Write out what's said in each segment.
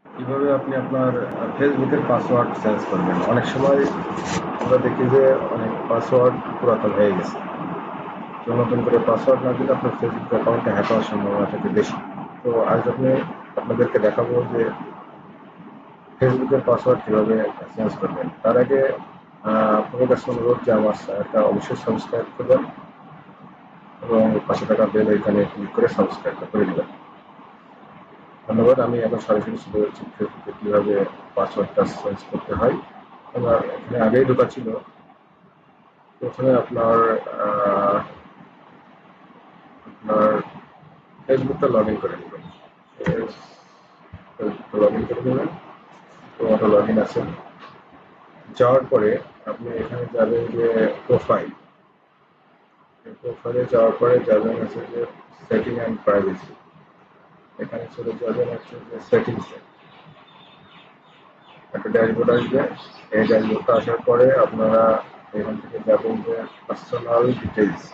কিভাবে আপনি আপনার ফেসবুকের পাসওয়ার্ড চেঞ্জ করবেন? অনেক সময় আমরা দেখি যে অনেক পাসওয়ার্ড পুরাতন হয়ে গেছে। তো নতুন করে পাসওয়ার্ড না দিলে আপনার ফেসবুক অ্যাকাউন্টটা হ্যাক হওয়ার সম্ভাবনা থাকে বেশি। তো আজ আমি আপনাদেরকে দেখাবো যে ফেসবুকের পাসওয়ার্ড কিভাবে চেঞ্জ করবেন। তার আগে আপনাদের কাছে অনুরোধ যে আমার চ্যানেলটা অবশ্যই সাবস্ক্রাইব করবেন এবং পাশে থাকা বেল আইকনে ক্লিক করে সাবস্ক্রাইবটা করে দিবেন। ধন্যবাদ। আমি এখন সরাসরি চলে যাচ্ছি ফেসবুকে কিভাবে পাসওয়ার্ডটা চেঞ্জ করতে হয়। আমার এখানে আগেই ঢোকা ছিল। প্রথমে আপনার আপনার ফেসবুকটা লগ ইন করে নেবেন। ফেসবুকটা লগ ইন করে নেবেন। তো অটো লগ ইন আছে। যাওয়ার পরে আপনি এখানে যাবেন যে প্রোফাইল। প্রোফাইলে যাওয়ার পরে যাবেন হচ্ছে যে সেটিং অ্যান্ড প্রাইভেসি। এখানে চলে যাবেন হচ্ছে যে সেটিংসে। একটা ড্যাশবোর্ড আসবে। এই ড্যাশবোর্ডটা আসার পরে আপনারা এখান থেকে যাবেন যে পার্সোনাল ডিটেইলস।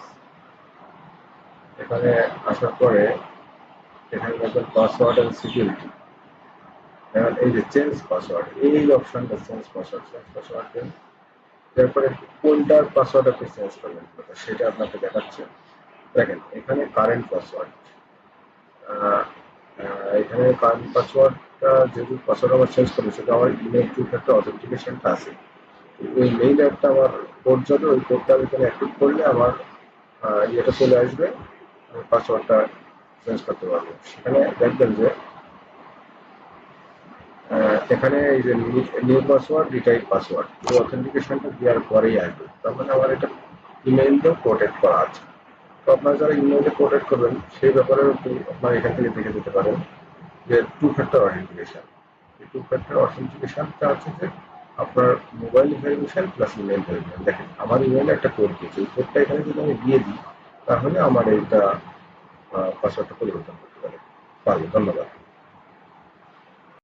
এখানে আসার পরে এখানে যাবেন পাসওয়ার্ড অ্যান্ড সিকিউরিটি। এখন এই যে চেঞ্জ পাসওয়ার্ড, এই অপশনটা চেঞ্জ পাসওয়ার্ড দেন। তারপরে কোনটার পাসওয়ার্ড আপনি চেঞ্জ করবেন সেটা আপনাকে দেখাচ্ছে। দেখেন এখানে কারেন্ট পাসওয়ার্ড, এখানে কারেন্ট পাসওয়ার্ডটা যেহেতু পাসওয়ার্ড আমার চেঞ্জ করবে সেটা আমার ইমেল টু ফ্যাক্টর অথেন্টিকেশনটা আছে। ওই মেইল একটা আমার কোড যাবে, ওই কোডটা আমি এখানে অ্যাক্টিভ করলে আমার ইয়েটা চলে আসবে, আমি পাসওয়ার্ডটা চেঞ্জ করতে পারবো। সেখানে দেখবেন যে এখানে এই যে নিউ পাসওয়ার্ড রিটাইপ পাসওয়ার্ড এই অথেন্টিকেশনটা দেওয়ার পরেই আসবে। তার মানে আমার এটা ইমেইল দিয়ে প্রোটেক্ট করা আছে। তো আপনারা যারা ইমেইলে প্রোটেক্ট করবেন সেই ব্যাপারে আপনারা এখান থেকে দেখে যেতে পারেন যে টু ফ্যাক্টর অথেন্টিকেশন। এই টু ফ্যাক্টর অথেন্টিকেশনটা হচ্ছে যে আপনার mobile verification plus email verification. দেখেন আমার ইমেইলে একটা কোড দিয়েছে, এই কোডটা এখানে যদি আমি দিয়ে দিই তাহলে আমার এইটা পাসওয়ার্ডটা পরিবর্তন করতে পারবো। ধন্যবাদ।